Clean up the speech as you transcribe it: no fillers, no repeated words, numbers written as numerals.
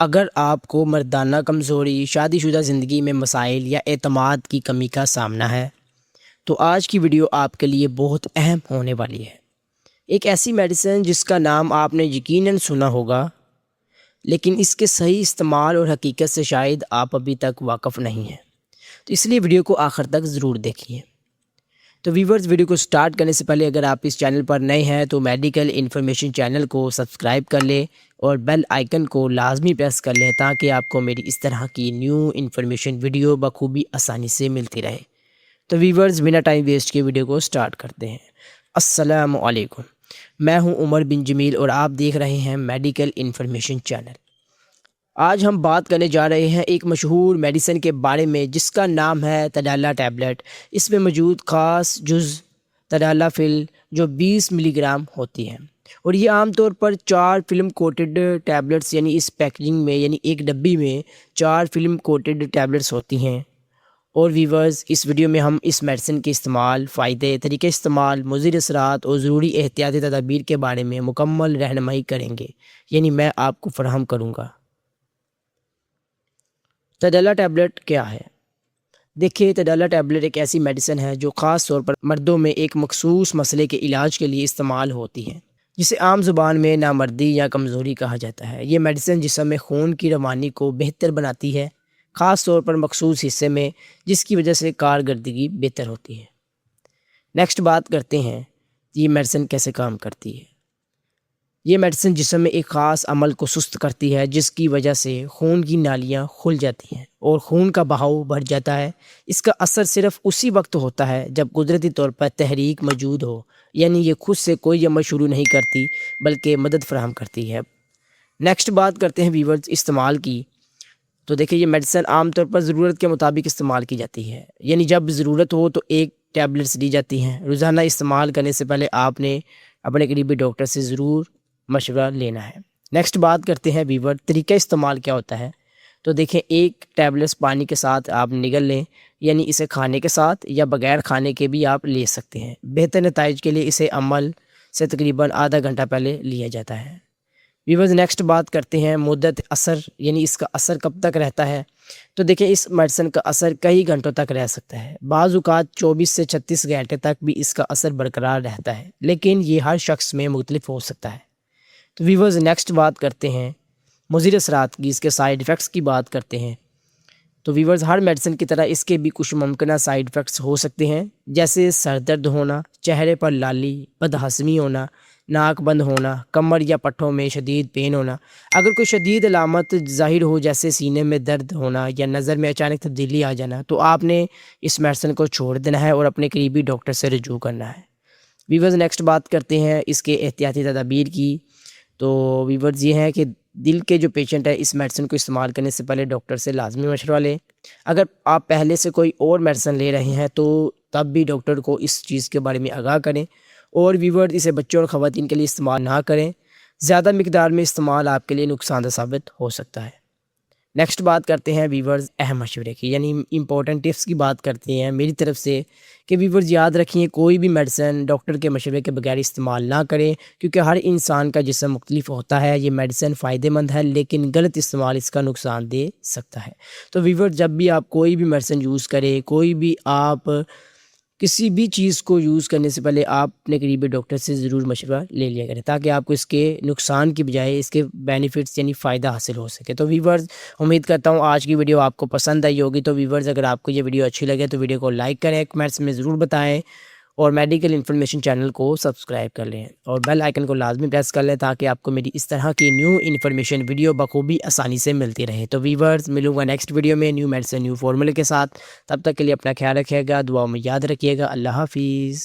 اگر آپ کو مردانہ کمزوری، شادی شدہ زندگی میں مسائل یا اعتماد کی کمی کا سامنا ہے تو آج کی ویڈیو آپ کے لیے بہت اہم ہونے والی ہے۔ ایک ایسی میڈیسن جس کا نام آپ نے یقیناً سنا ہوگا، لیکن اس کے صحیح استعمال اور حقیقت سے شاید آپ ابھی تک واقف نہیں ہیں، تو اس لیے ویڈیو کو آخر تک ضرور دیکھیے۔ تو ویورز، ویڈیو کو سٹارٹ کرنے سے پہلے اگر آپ اس چینل پر نئے ہیں تو میڈیکل انفارمیشن چینل کو سبسکرائب کر لیں اور بیل آئیکن کو لازمی پریس کر لیں تاکہ آپ کو میری اس طرح کی نیو انفارمیشن ویڈیو بخوبی آسانی سے ملتی رہے۔ تو ویورز، بنا ٹائم ویسٹ کے ویڈیو کو سٹارٹ کرتے ہیں۔ السلام علیکم، میں ہوں عمر بن جمیل اور آپ دیکھ رہے ہیں میڈیکل انفارمیشن چینل۔ آج ہم بات کرنے جا رہے ہیں ایک مشہور میڈیسن کے بارے میں جس کا نام ہے تڈالا ٹیبلٹ۔ اس میں موجود خاص جز تڈالافل جو 20 ملی گرام ہوتی ہے، اور یہ عام طور پر 4 فلم کوٹڈ ٹیبلٹس، یعنی اس پیکجنگ میں، یعنی ایک ڈبی میں 4 فلم کوٹڈ ٹیبلٹس ہوتی ہیں۔ اور ویورز، اس ویڈیو میں ہم اس میڈیسن کے استعمال، فائدے، طریقہ استعمال، مضر اثرات اور ضروری احتیاطی تدابیر کے بارے میں مکمل رہنمائی کریں گے، یعنی میں آپ کو فراہم کروں گا۔ تڈالا ٹیبلٹ کیا ہے؟ دیکھیے، تڈالا ٹیبلٹ ایک ایسی میڈیسن ہے جو خاص طور پر مردوں میں ایک مخصوص مسئلے کے علاج کے لیے استعمال ہوتی ہے، جسے عام زبان میں نامردی یا کمزوری کہا جاتا ہے۔ یہ میڈیسن جسم میں خون کی روانی کو بہتر بناتی ہے، خاص طور پر مخصوص حصے میں، جس کی وجہ سے کارکردگی بہتر ہوتی ہے۔ نیکسٹ بات کرتے ہیں یہ میڈیسن کیسے کام کرتی ہے۔ یہ میڈیسن جسم میں ایک خاص عمل کو سست کرتی ہے جس کی وجہ سے خون کی نالیاں کھل جاتی ہیں اور خون کا بہاؤ بڑھ جاتا ہے۔ اس کا اثر صرف اسی وقت ہوتا ہے جب قدرتی طور پر تحریک موجود ہو، یعنی یہ خود سے کوئی عمل شروع نہیں کرتی بلکہ مدد فراہم کرتی ہے۔ نیکسٹ بات کرتے ہیں ویورز استعمال کی۔ تو دیکھیں، یہ میڈیسن عام طور پر ضرورت کے مطابق استعمال کی جاتی ہے، یعنی جب ضرورت ہو تو ایک ٹیبلٹس دی جاتی ہیں۔ روزانہ استعمال کرنے سے پہلے آپ نے اپنے قریبی ڈاکٹر سے ضرور مشورہ لینا ہے۔ نیکسٹ بات کرتے ہیں ویور، طریقہ استعمال کیا ہوتا ہے۔ تو دیکھیں، ایک ٹیبلٹس پانی کے ساتھ آپ نگل لیں، یعنی اسے کھانے کے ساتھ یا بغیر کھانے کے بھی آپ لے سکتے ہیں۔ بہتر نتائج کے لیے اسے عمل سے تقریباً آدھا گھنٹہ پہلے لیا جاتا ہے۔ ویورز، نیکسٹ بات کرتے ہیں مدت اثر، یعنی اس کا اثر کب تک رہتا ہے۔ تو دیکھیں، اس میڈیسن کا اثر کئی گھنٹوں تک رہ سکتا ہے، بعض اوقات 24 سے 36 گھنٹے تک بھی اس کا اثر برقرار رہتا ہے، لیکن یہ ہر شخص میں مختلف ہو سکتا ہے۔ تو ویورز، نیکسٹ بات کرتے ہیں مضر اثرات کی، اس کے سائیڈ ایفیکٹس کی بات کرتے ہیں۔ تو ویورز، ہر میڈیسن کی طرح اس کے بھی کچھ ممکنہ سائیڈ ایفیکٹس ہو سکتے ہیں، جیسے سر درد ہونا، چہرے پر لالی، بدہضمی ہونا، ناک بند ہونا، کمر یا پٹھوں میں شدید پین ہونا۔ اگر کوئی شدید علامت ظاہر ہو جیسے سینے میں درد ہونا یا نظر میں اچانک تبدیلی آ جانا، تو آپ نے اس میڈیسن کو چھوڑ دینا ہے اور اپنے قریبی ڈاکٹر سے رجوع کرنا ہے۔ ویورز، نیکسٹ بات کرتے ہیں اس کے احتیاطی تدابیر کی۔ تو ویورز، یہ ہے کہ دل کے جو پیشنٹ ہے اس میڈیسن کو استعمال کرنے سے پہلے ڈاکٹر سے لازمی مشورہ لیں۔ اگر آپ پہلے سے کوئی اور میڈیسن لے رہے ہیں تو تب بھی ڈاکٹر کو اس چیز کے بارے میں آگاہ کریں۔ اور ویورز، اسے بچوں اور خواتین کے لیے استعمال نہ کریں، زیادہ مقدار میں استعمال آپ کے لیے نقصان دہ ثابت ہو سکتا ہے۔ نیکسٹ بات کرتے ہیں ویورز اہم مشورے کی، یعنی امپورٹنٹ ٹپس کی بات کرتے ہیں میری طرف سے کہ ویورز یاد رکھیں، کوئی بھی میڈیسن ڈاکٹر کے مشورے کے بغیر استعمال نہ کریں، کیونکہ ہر انسان کا جسم مختلف ہوتا ہے۔ یہ میڈیسن فائدہ مند ہے لیکن غلط استعمال اس کا نقصان دے سکتا ہے۔ تو ویورز، جب بھی آپ کوئی بھی میڈیسن یوز کریں، کوئی بھی آپ کسی بھی چیز کو یوز کرنے سے پہلے آپ اپنے قریبی ڈاکٹر سے ضرور مشورہ لے لیا کریں تاکہ آپ کو اس کے نقصان کی بجائے اس کے بینیفٹس یعنی فائدہ حاصل ہو سکے۔ تو ویورز، امید کرتا ہوں آج کی ویڈیو آپ کو پسند آئی ہوگی۔ تو ویورز، اگر آپ کو یہ ویڈیو اچھی لگے تو ویڈیو کو لائک کریں، کمنٹس میں ضرور بتائیں اور میڈیکل انفارمیشن چینل کو سبسکرائب کر لیں اور بیل آئیکن کو لازمی پریس کر لیں تاکہ آپ کو میری اس طرح کی نیو انفارمیشن ویڈیو بخوبی آسانی سے ملتی رہے۔ تو ویورز، ملوں گا نیکسٹ ویڈیو میں نیو میڈیسن نیو فارمولے کے ساتھ۔ تب تک کے لیے اپنا خیال رکھیے گا، دعاؤں میں یاد رکھیے گا۔ اللہ حافظ۔